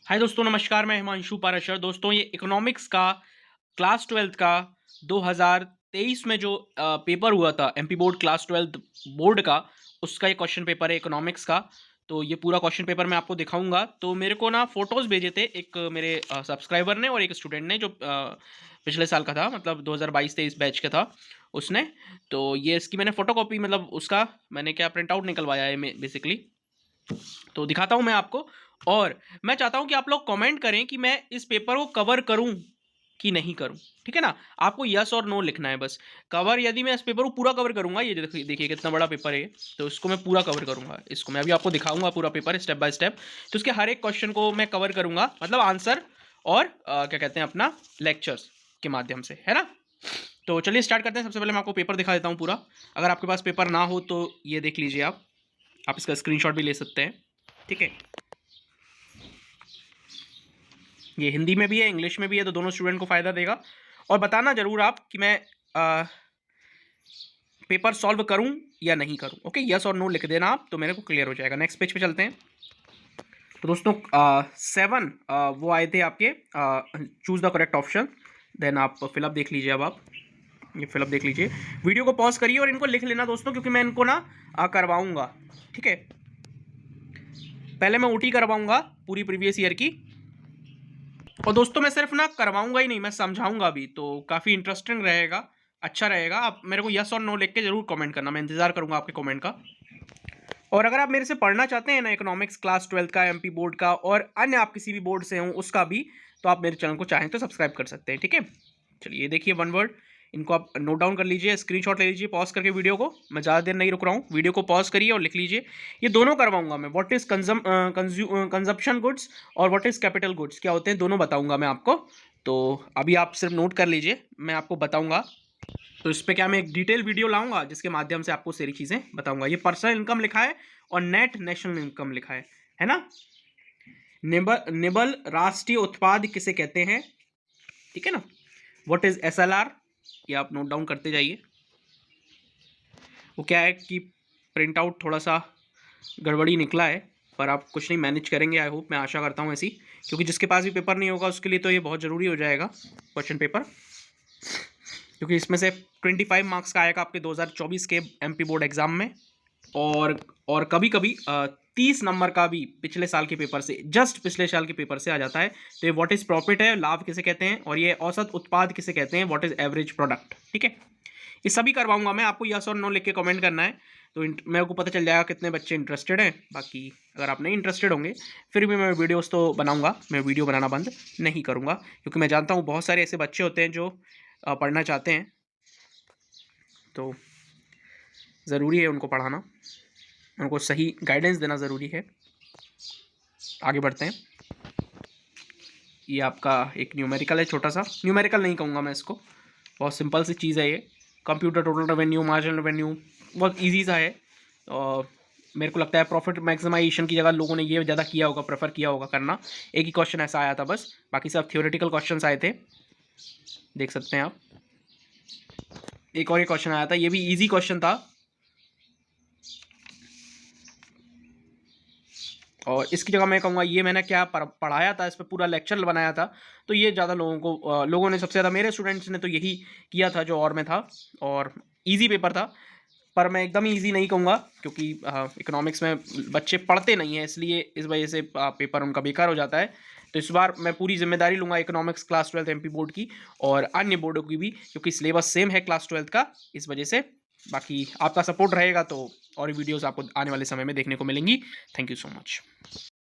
हाय दोस्तों, नमस्कार। मैं हिमांशु पाराशर। दोस्तों, ये इकोनॉमिक्स का क्लास 12th का 2023 में जो पेपर हुआ था, MP board class 12th board का, उसका ये क्वेश्चन पेपर है इकोनॉमिक्स का। तो ये पूरा क्वेश्चन पेपर मैं आपको दिखाऊंगा। तो मेरे को ना फोटोज़ भेजे थे एक मेरे सब्सक्राइबर ने और एक स्टूडेंट ने, जो पिछले साल का था, मतलब 2022-23 बैच का था उसने। तो ये इसकी मैंने फोटोकॉपी, मतलब उसका मैंने क्या प्रिंट आउट निकलवाया है बेसिकली। तो दिखाता हूं मैं आपको। और मैं चाहता हूं कि आप लोग कमेंट करें कि मैं इस पेपर को कवर करूं कि नहीं करूं। ठीक है ना? आपको यस और नो लिखना है बस। कवर, यदि मैं इस पेपर को पूरा कवर करूंगा, ये देखिए कितना बड़ा पेपर है, तो इसको मैं पूरा कवर करूंगा। इसको मैं अभी आपको दिखाऊंगा पूरा पेपर स्टेप बाय स्टेप। तो उसके हर एक क्वेश्चन को मैं कवर करूंगा, मतलब आंसर और क्या कहते हैं, अपना लेक्चर्स के माध्यम से, है ना? तो चलिए स्टार्ट करते हैं। सबसे पहले मैं आपको पेपर दिखा देता हूँ पूरा। अगर आपके पास पेपर ना हो तो ये देख लीजिए आप इसका स्क्रीनशॉट भी ले सकते हैं। ठीक है, ये हिंदी में भी है, इंग्लिश में भी है, तो दोनों स्टूडेंट को फ़ायदा देगा। और बताना ज़रूर आप कि मैं पेपर सॉल्व करूं या नहीं करूं। ओके, यस और नो लिख देना आप, तो मेरे को क्लियर हो जाएगा। नेक्स्ट पेज पे चलते हैं। तो दोस्तों 7 वो आए थे आपके, choose the correct option. Then आप फिलअप देख लीजिए। अब आप ये फिलअप देख लीजिए। वीडियो को पॉज करिए और इनको लिख लेना दोस्तों, क्योंकि मैं इनको ना करवाऊंगा। ठीक है, पहले मैं ओटी करवाऊंगा पूरी प्रीवियस ईयर की। और दोस्तों मैं सिर्फ ना करवाऊंगा ही नहीं, मैं समझाऊंगा भी, तो काफ़ी इंटरेस्टिंग रहेगा, अच्छा रहेगा। आप मेरे को यस और नो लिख के जरूर कमेंट करना, मैं इंतजार करूंगा आपके कमेंट का। और अगर आप मेरे से पढ़ना चाहते हैं ना इकोनॉमिक्स क्लास 12th का, एमपी बोर्ड का, और अन्य आप किसी भी बोर्ड से हों उसका भी, तो आप मेरे चैनल को चाहें तो सब्सक्राइब कर सकते हैं। ठीक है, चलिए देखिए वन वर्ड, इनको आप नोट डाउन कर लीजिए, स्क्रीनशॉट ले लीजिए पॉज करके वीडियो को। मैं ज़्यादा देर नहीं रुक रहा हूँ, वीडियो को पॉज करिए और लिख लीजिए। ये दोनों करवाऊंगा मैं, व्हाट इज़ कंजप्शन गुड्स और व्हाट इज़ कैपिटल गुड्स क्या होते हैं, दोनों बताऊंगा मैं आपको। तो अभी आप सिर्फ नोट कर लीजिए, मैं आपको बताऊंगा। तो इस पर क्या मैं एक डिटेल वीडियो लाऊंगा जिसके माध्यम से आपको सारी चीज़ें बताऊंगा। ये पर्सनल इनकम लिखा है और नेट नेशनल इनकम लिखा है ना? निबल राष्ट्रीय उत्पाद किसे कहते हैं? ठीक है ना? व्हाट इज एसएलआर, ये आप नोट डाउन करते जाइए। वो क्या है कि प्रिंट आउट थोड़ा सा गड़बड़ी निकला है, पर आप कुछ नहीं, मैनेज करेंगे। आई होप, मैं आशा करता हूँ ऐसी, क्योंकि जिसके पास भी पेपर नहीं होगा उसके लिए तो ये बहुत ज़रूरी हो जाएगा क्वेश्चन पेपर, क्योंकि इसमें से 25 मार्क्स का आएगा आपके 2024 के एमपी बोर्ड एग्जाम में। और कभी कभी 30 नंबर का भी पिछले साल के पेपर से, जस्ट पिछले साल के पेपर से आ जाता है। तो ये व्हाट इज प्रॉफिट है, लाभ किसे कहते हैं, और ये औसत उत्पाद किसे कहते हैं, व्हाट इज एवरेज प्रोडक्ट। ठीक है, ये सभी करवाऊंगा मैं। आपको यस और नो लिख के कमेंट करना है, तो मेरे को पता चल जाएगा कितने बच्चे इंटरेस्टेड हैं। बाकी अगर आप नहीं इंटरेस्टेड होंगे, फिर भी मैं वीडियोस तो बनाऊंगा, मैं वीडियो बनाना बंद नहीं करूंगा, क्योंकि मैं जानता हूँ बहुत सारे ऐसे बच्चे होते हैं जो पढ़ना चाहते हैं, तो ज़रूरी है उनको पढ़ाना, उनको सही गाइडेंस देना ज़रूरी है। आगे बढ़ते हैं। ये आपका एक न्यूमेरिकल है, छोटा सा। न्यूमेरिकल नहीं कहूँगा मैं इसको, बहुत सिंपल सी चीज़ है ये। Computer total revenue, marginal revenue, बहुत इजी सा है। और मेरे को लगता है प्रॉफिट मैक्सिमाइजेशन की जगह लोगों ने ये ज़्यादा किया होगा, प्रेफर किया होगा करना। एक ही क्वेश्चन ऐसा आया था बस, बाकी सब थियोरेटिकल क्वेश्चन आए थे, देख सकते हैं आप। एक और ये क्वेश्चन आया था, ये भी ईजी क्वेश्चन था, और इसकी जगह मैं कहूँगा ये मैंने क्या पढ़ाया था, इस पर पूरा लेक्चर बनाया था, तो ये ज़्यादा लोगों ने सबसे ज़्यादा, मेरे स्टूडेंट्स ने तो यही किया था जो और में था, और इजी पेपर था। पर मैं एकदम ही ईजी नहीं कहूँगा, क्योंकि इकोनॉमिक्स में बच्चे पढ़ते नहीं हैं, इसलिए इस वजह से पेपर उनका बेकार हो जाता है। तो इस बार मैं पूरी जिम्मेदारी लूँगा economics class 12th MP board की और अन्य बोर्डों की भी, क्योंकि सिलेबस सेम है क्लास 12th का, इस वजह से। बाकी आपका सपोर्ट रहेगा तो और वीडियोज़ आपको आने वाले समय में देखने को मिलेंगी। Thank you so much.